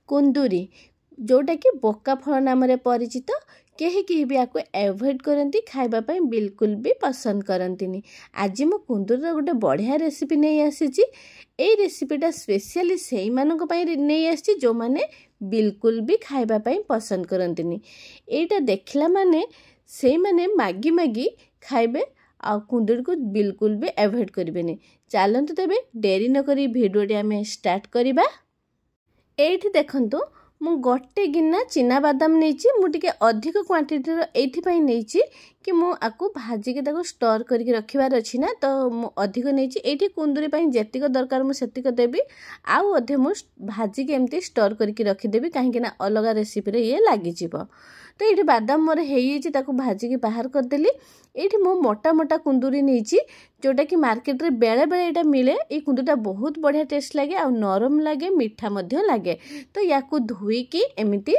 कुंदुरी जोटा कि बोका फल नाम परिचित केही केही भी आपको एवॉइड करती खाइबापी बिल्कुल भी पसंद करती। आज मु कुंदुर गोटे बढ़िया रेसिपी नहीं आसी। ए रेसिपीटा स्पेशली से नहीं आसी जो माने बिल्कुल भी खाइबापी पसंद करती। एटा देखला माने से माने मागी मागी खाइबे आ कुंदुर को बिल्कुल भी एवॉइड करें। चलते तेबे डेरी नक भिडियोटी आम स्टार्ट करवा। एठी देखंतु मु गोटे गिना चिना बादाम नहीं मुझे अधिक क्वांटिटीर एथिपाई नहीं कि मु आकु भाजिके ताको स्टोर करके रखिबार अछि ना, तो मु अधिक नहीं एठी कुंदुरी पाई जेतिक दरकार मु सेतिक देबी आउ अधे मु भाजिके एमती स्टोर करके रखिदेबी कहीं ना अलग रेसिपी रे ये लागी जिवो। तो ये बादाम मोर होइछि ताको भाजिके बाहर करदेली। ये मो मोटा मोटा कुंदुरी नहीं जोटा कि मार्केट रे बेले बेले यहाँ मिले। ये कुंदुरीटा बहुत बढ़िया टेस्ट लगे आ नरम लगे मीठा मध्य लगे। तो या धोईकी एमती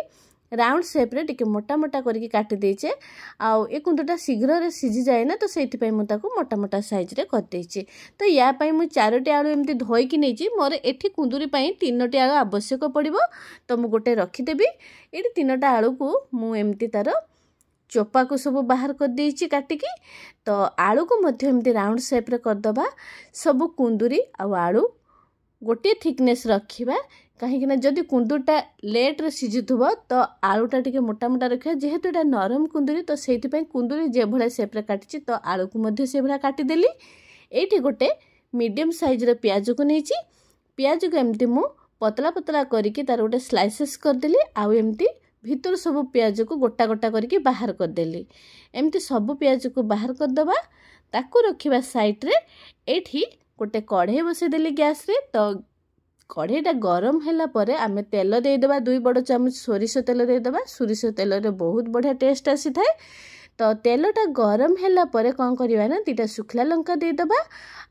राउंड शेप रे टिके मोटा मोटा करके काटी देचे। आउ ए कुंदुरीटा शीघ्र रे सिझी जाए ना, तो सेइथिपाई मु ताको मोटा मोटा साइज रे कर देछि। तो या पाई मु 4टी आलू एमती धोईकी नहीं मोर एठी कुंदुरी पाई 3टी आलू आवश्यक पड़िबो। तो मु गोटे रखिदेबी। एठी 3टा आलू को मु एमती तार चोपा को सब बाहर कर देछि काटिकी। तो आलू को मध्य एमती राउंड शेप रे करदबा। सब कुंदुरी आ आलू गोटे थिकनेस रखिबा कहीं जदि कुंदुरटा लेट रे सिझुथबो तो आलूटा टिके मोटा मोटा रखिबा। जेहेतु एटा नरम कुंदुरी तो सेइथिपाई कुंदुरी जे भले शेप रे काटिछि तो आलू को मध्य से भला काटी देली। एठी गोटे मीडियम साइज रे प्याज को नेछि। प्याज को एमती मु पतला पतला करके तार गोटे स्लाइसेस कर देली। आउ एमती भीतर सब प्याज को गोटा गोटा करके बाहर कर देली। एमती सब प्याज को बाहर कर दबा। ताको रखिबा साइड रे। एठी गोटे कढ़ाई बसे देली गैस रे। तो कढ़ाईटा गरम हैला परे आमे तेल दे देबा। 2 बड़ चामच सोरिष तेल दे देबा। सोरिष तेल रे बहुत बढ़िया टेस्ट आसी थाए। तो तेलटा गरम हैला परे कोन करिवा ना 2टा सुखला लंका दे देबा।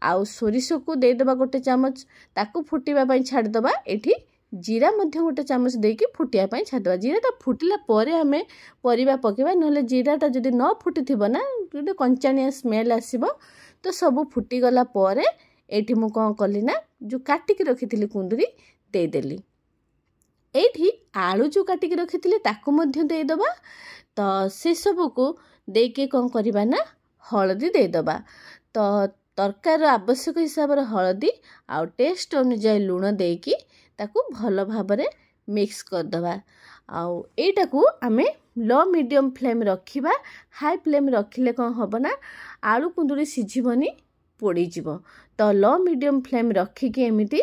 आउ सोरिष को दे देबा गोटे चामच। ताको फुटीबा पई छाड़ देबा। एठी जीरा मध्य गोटे चामच देकी फुटिया पई छाड़ देबा। जीराटा फुटिला परे आमे परिबा पकेबा, नहले जीराटा जदि न फुटिथिबो ना गोटे कंचानिया स्मेल आसीबो। तो सब फुटी गला परे एठी मु कोन कली ना जो काटिकी रखिथिली कुंदुरी दे देली। एठी आलू जो काटिकी रखिथिली ताको मध्य दे देबा। तो से सब को देके कोन करबा ना हळदी दे देबा। तो तरकार आवश्यक हिसाब रे हळदी आ टेस्ट अनुसार लूण देकी ताको भलो भाबरे मिक्स कर दबा। आउ एटा को आमे लो मीडियम फ्लेम रखिबा। हाई फ्लेम रखिले कोन होबो ना आलू कुंदुरी सिझिबनी पोड़ी जीवो। तो लो मीडियम फ्लेम रखिकी एमिति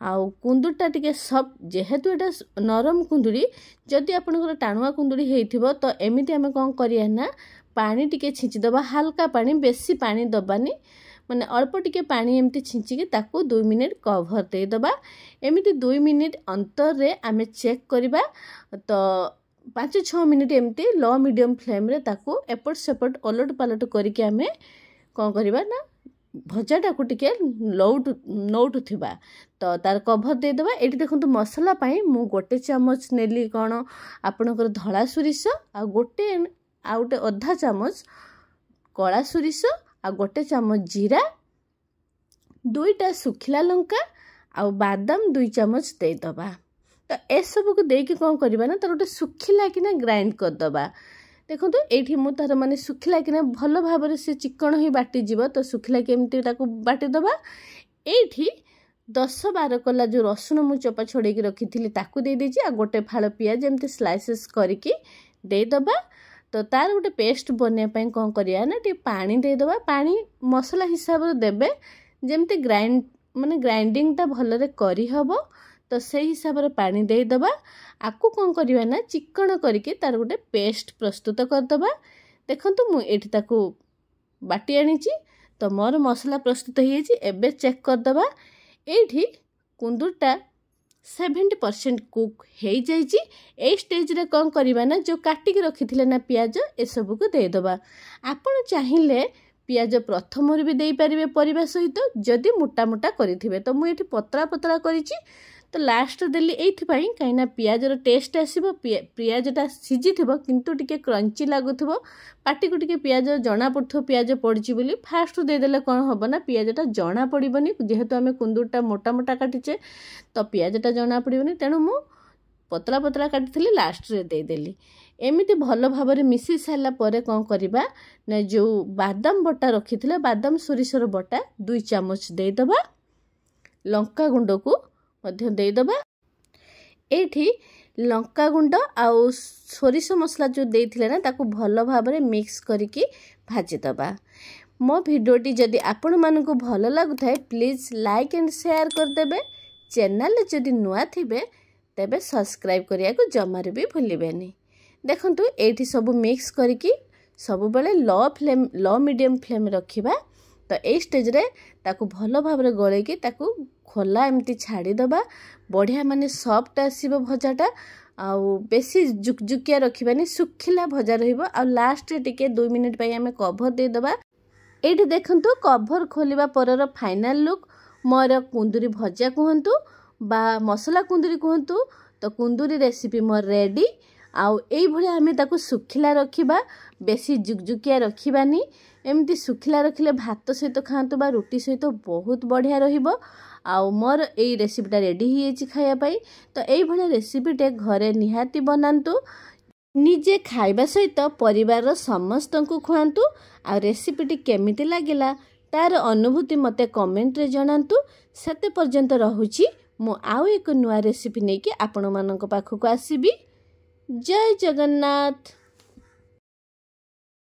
आउ कुंदुरटा टिके सब जेहेतु एटा नरम कुंदुरी जदि आपनकर टाणुआ कुंदुरी हेइथिबो तो एमिति आमे कोन करिया ना पानी टिके छिंची दबा। हल्का पानी, बेसी पानी दबानी, माने अल्प टिके पानी एमती छिंचिकी ताको 2 मिनिट कवर दे दबा। एमिति 2 मिनिट अंतर रे आमे चेक करिबा। तो 5-6 मिनिट एमती लो मीडियम फ्लेम रे ताको एपट सेपट ओलट पालट करके आमे कोन करिबा ना भजाटा को टिके नौटु थिबा। तो तार कवर दे देबा। एठी देखंतु मसला पाई मु गोटे चामच नेली कोन आपनकर धळा सोरिष आ गोटे अधा चामच कला सोरिष आ गोटे चामच जीरा, 2टा सुखिला लंका आ बादाम 2 चामच दे दबा। तो ए सब को देकी कोन करबा ना तार गोटे सुखिला किना ग्राइंड कर दबा। देखो तो ये मुझे माने सुखिला कि भल भाव से चिकन ही बाटी जीव। तो सुखिला केमती बाटी दबा। ये 10-12 कला जो रसुण मु चोपा छोड़े रखी थी ताकू दे दीजिए। आ गोटे फाड़ पियाज एमती स्लाइसेस करके दे दबा। तो तार गोटे पेस्ट बनवाई कौन करिया ना टी पानी दे दबा। पानी मसला हिसाब से देबे जेमती ग्राइंडिंग टा भलरे करी हबो। तो से हिसाब से पानी दे दबा। आकु कौन करिवा ना चिकन करके तार गोटे पेस्ट प्रस्तुत कर दबा। देखंतु मु एठी ताकू बाटी आनीची। तो मोर मसला प्रस्तुत हो एबे चेक कर दबा। एठी कुंदुरटा 70% कुक हो जाइए। ए स्टेज रे कौन करवा ना जो काटिकी रखी ना पियाज ए सब को दे दबा। आपण चाहिए पियाज प्रथम भी दे पारे परिबा सहित जदि मोटा मोटा करिथिबे। तो मुझे पतला पतला करिछि। तो लास्ट देली एइथिपाई कहीं पियाजर टेस्ट आसीबो। पियाजटा सिझिथिबो किंतु टिके क्रंची लागुथिबो। पाटी को टिके पियाज जना पड़थो पियाज पड़छि बोली फास्ट दे देले कोन होबो ना पियाजटा जना पड़िबनी। जेहेतु आमे कुंदुरटा मोटा मोटा काटिचे तो पियाजटा जना पड़िबनी। तेणु मु पतला पतला काटिଥିଲି लास्टରେ ଦେଇଦେଲି। एमिति भल भाव मिसी सारा पर कौन करवा ना जो बादाम बटा रखी बादाम सोरिषर बटा 2 चामच देदबा। लंका गुंड को मध्य देदबा। एठी लंका गुंड आउ सोरिष मसला जो देथिले ना ताकू भल भाव मिक्स करके भाजीदबा। मो भिडियोटी जदि आपण मानकु भल लागुथाय प्लीज लाइक एंड शेयर करदेबे। चैनल जदि नुआ थिबे तेबे सब्सक्राइब करिया को जमारे भी भूलिबेनी। देखंतु एठी सब मिक्स करके सब बेले लो मीडियम फ्लेम रखिबा। तो ए स्टेज रे ताकू भल भाव गळे के ताकू खोला एमती छाड़ी दबा। बढ़िया माने सॉफ्ट आसीबो भजाटा आउ बेसी जुकजुकिया रखिबानी सुखिला भजा रहिबो। आ लास्ट रे टिके 2 मिनिट पई हमें कवर दे दबा। एठी देखंतु कवर खोलिबा परर फाइनल लुक मोर कुंदुरी भजा कहंतु बा मसला कुंदुरी कहंतु। तो कुंदुरी रेसिपी मोर रेडी। आउ एई भलिया हमें ताकू सुखिला रखिबा बेसी जुकजुकिया रखिबानी। एमती सुखिला रखिले भात सहित खांतु बा रोटी सहित बहुत बढ़िया रहिबो। आउ मोर एई रेसिपीटा रेडी हिएछि खाया पाई। तो एई भलिया रेसिपीटे घरे निहाती बनांतु। निजे खाइबा सहित परिवार समस्त को खुआंतु। आ रेसिपीटी केमिति लागिला तार अनुभूति मते कमेंट रे जणांतु। सेते पर्यंत रहुछि मु आउ एक नुआ रेसिपी नेकी आपण मानक पाखको आसीबी। जय जगन्नाथ।